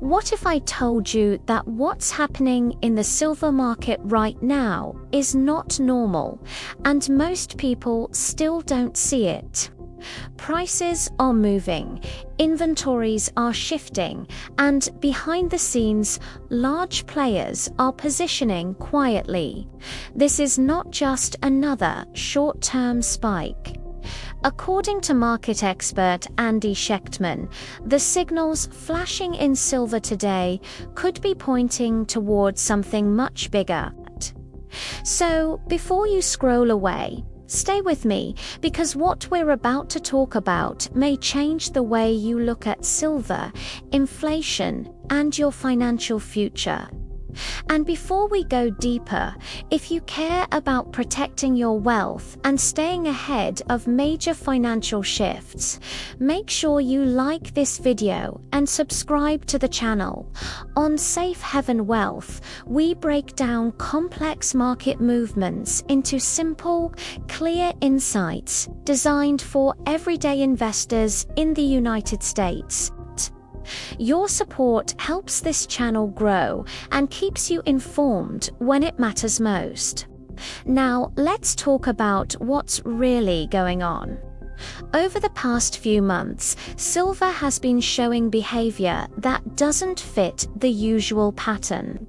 What if I told you that what's happening in the silver market right now is not normal, and most people still don't see it? Prices are moving, inventories are shifting, and behind the scenes, large players are positioning quietly. This is not just another short-term spike. According to market expert Andy Schectman, the signals flashing in silver today could be pointing towards something much bigger. So, before you scroll away, stay with me, because what we're about to talk about may change the way you look at silver, inflation, and your financial future. And before we go deeper, if you care about protecting your wealth and staying ahead of major financial shifts, make sure you like this video and subscribe to the channel. On Safe Haven Wealth, we break down complex market movements into simple, clear insights designed for everyday investors in the United States. Your support helps this channel grow and keeps you informed when it matters most. Now, let's talk about what's really going on. Over the past few months, silver has been showing behavior that doesn't fit the usual pattern.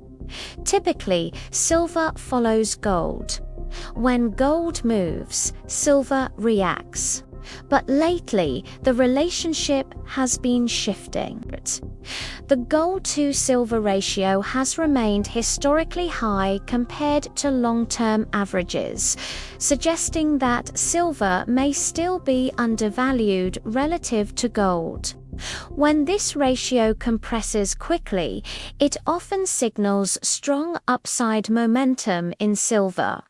Typically, silver follows gold. When gold moves, silver reacts. But lately, the relationship has been shifting. The gold-to-silver ratio has remained historically high compared to long-term averages, suggesting that silver may still be undervalued relative to gold. When this ratio compresses quickly, it often signals strong upside momentum in silver.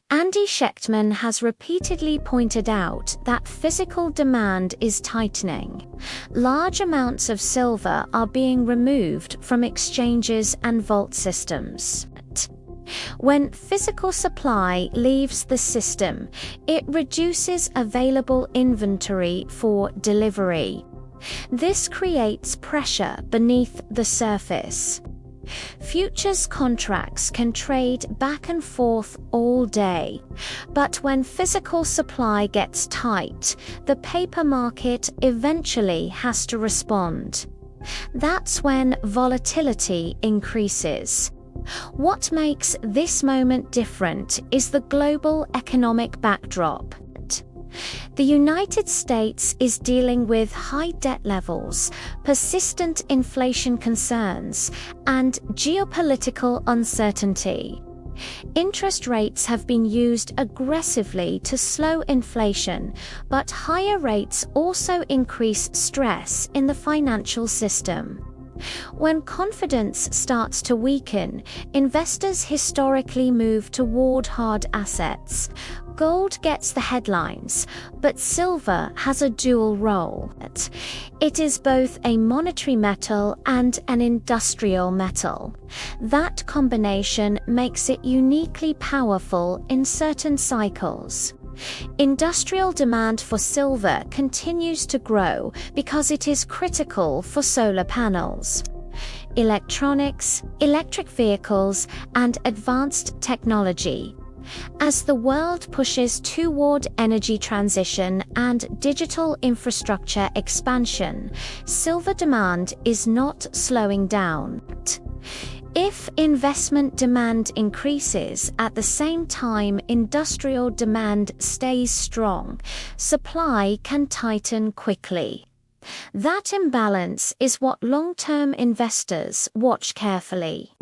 Andy Schectman has repeatedly pointed out that physical demand is tightening. Large amounts of silver are being removed from exchanges and vault systems. When physical supply leaves the system, it reduces available inventory for delivery. This creates pressure beneath the surface. Futures contracts can trade back and forth all day, but when physical supply gets tight, the paper market eventually has to respond. That's when volatility increases. What makes this moment different is the global economic backdrop. The United States is dealing with high debt levels, persistent inflation concerns, and geopolitical uncertainty. Interest rates have been used aggressively to slow inflation, but higher rates also increase stress in the financial system. When confidence starts to weaken, investors historically move toward hard assets. Gold gets the headlines, but silver has a dual role. It is both a monetary metal and an industrial metal. That combination makes it uniquely powerful in certain cycles. Industrial demand for silver continues to grow because it is critical for solar panels, electronics, electric vehicles, and advanced technology. As the world pushes toward energy transition and digital infrastructure expansion, silver demand is not slowing down. If investment demand increases at the same time industrial demand stays strong, supply can tighten quickly. That imbalance is what long-term investors watch carefully.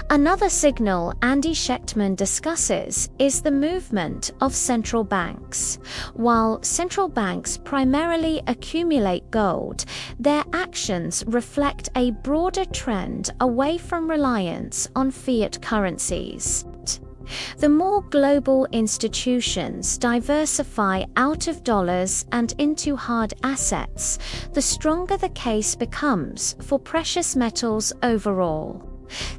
Another signal Andy Schectman discusses is the movement of central banks. While central banks primarily accumulate gold, their actions reflect a broader trend away from reliance on fiat currencies. The more global institutions diversify out of dollars and into hard assets, the stronger the case becomes for precious metals overall.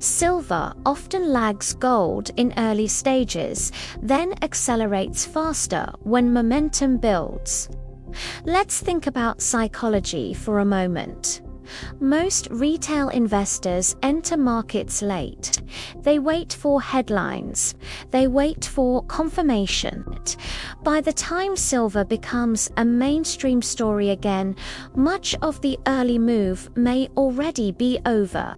Silver often lags gold in early stages, then accelerates faster when momentum builds. Let's think about psychology for a moment. Most retail investors enter markets late. They wait for headlines. They wait for confirmation. By the time silver becomes a mainstream story again, much of the early move may already be over.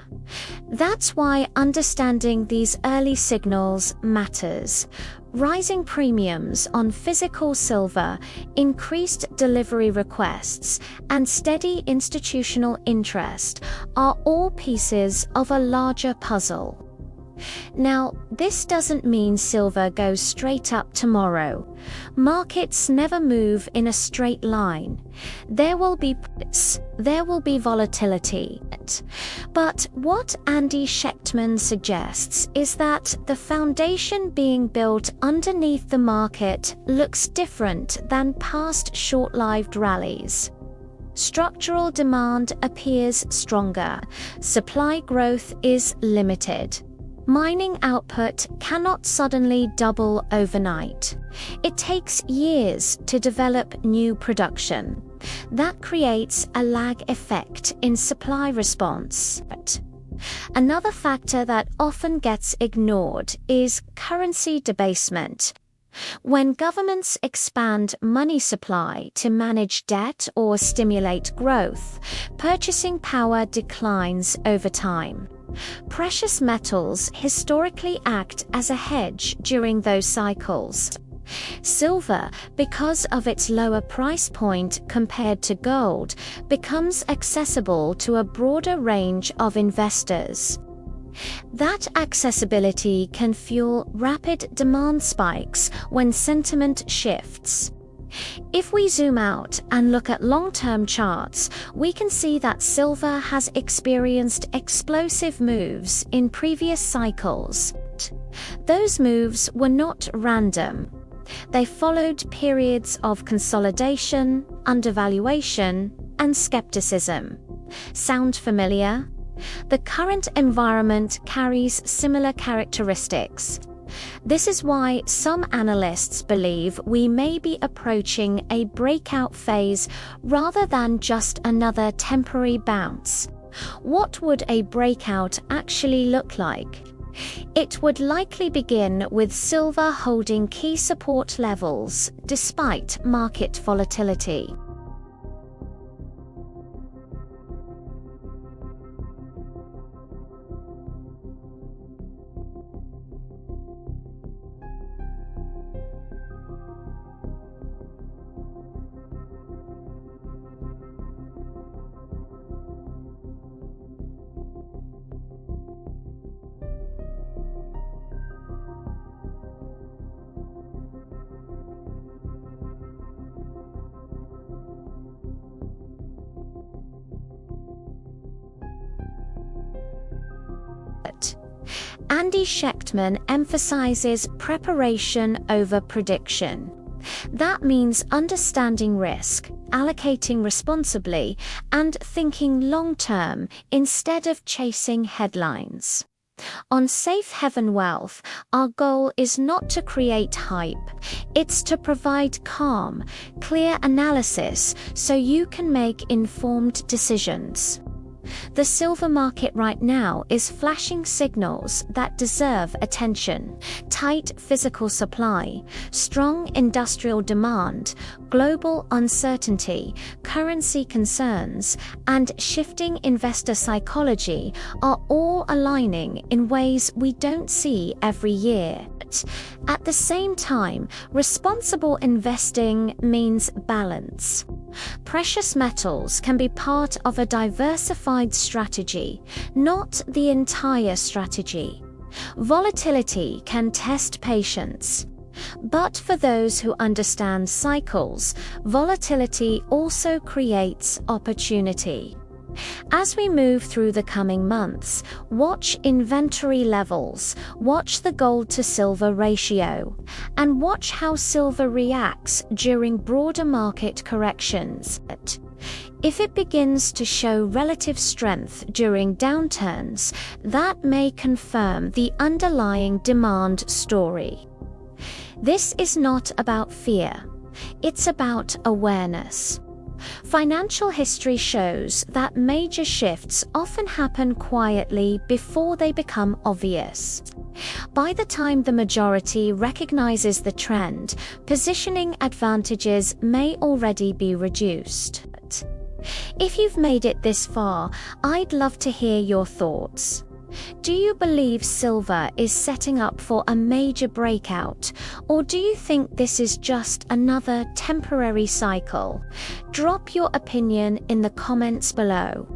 That's why understanding these early signals matters. Rising premiums on physical silver, increased delivery requests, and steady institutional interest are all pieces of a larger puzzle. Now, this doesn't mean silver goes straight up tomorrow. Markets never move in a straight line. There will be puts, there will be volatility. But what Andy Schectman suggests is that the foundation being built underneath the market looks different than past short-lived rallies. Structural demand appears stronger. Supply growth is limited. Mining output cannot suddenly double overnight. It takes years to develop new production. That creates a lag effect in supply response. Another factor that often gets ignored is currency debasement. When governments expand money supply to manage debt or stimulate growth, purchasing power declines over time. Precious metals historically act as a hedge during those cycles. Silver, because of its lower price point compared to gold, becomes accessible to a broader range of investors. That accessibility can fuel rapid demand spikes when sentiment shifts. If we zoom out and look at long-term charts, we can see that silver has experienced explosive moves in previous cycles. Those moves were not random. They followed periods of consolidation, undervaluation, and skepticism. Sound familiar? The current environment carries similar characteristics. This is why some analysts believe we may be approaching a breakout phase rather than just another temporary bounce. What would a breakout actually look like? It would likely begin with silver holding key support levels despite market volatility. Andy Schectman emphasizes preparation over prediction. That means understanding risk, allocating responsibly, and thinking long-term instead of chasing headlines. On Safe Haven Wealth, our goal is not to create hype. It's to provide calm, clear analysis so you can make informed decisions. The silver market right now is flashing signals that deserve attention: tight physical supply, strong industrial demand, global uncertainty, currency concerns, and shifting investor psychology are all aligning in ways we don't see every year. At the same time, responsible investing means balance. Precious metals can be part of a diversified strategy, not the entire strategy. Volatility can test patience. But for those who understand cycles, volatility also creates opportunity. As we move through the coming months, watch inventory levels, watch the gold to silver ratio, and watch how silver reacts during broader market corrections. If it begins to show relative strength during downturns, that may confirm the underlying demand story. This is not about fear. It's about awareness. Financial history shows that major shifts often happen quietly before they become obvious. By the time the majority recognizes the trend, positioning advantages may already be reduced. If you've made it this far, I'd love to hear your thoughts. Do you believe silver is setting up for a major breakout, or do you think this is just another temporary cycle? Drop your opinion in the comments below.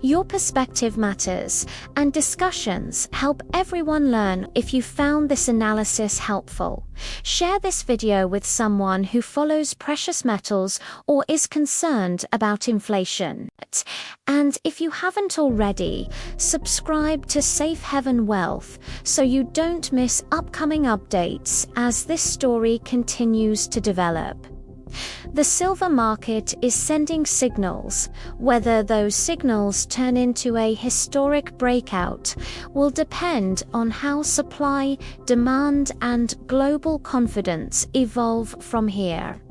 Your perspective matters, and discussions help everyone learn. If you found this analysis helpful, share this video with someone who follows precious metals or is concerned about inflation. And if you haven't already, subscribe to Safe Haven Wealth so you don't miss upcoming updates as this story continues to develop. The silver market is sending signals. Whether those signals turn into a historic breakout will depend on how supply, demand, and global confidence evolve from here.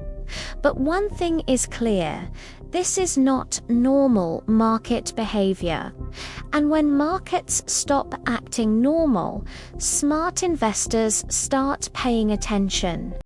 But one thing is clear: this is not normal market behavior. And when markets stop acting normal, smart investors start paying attention.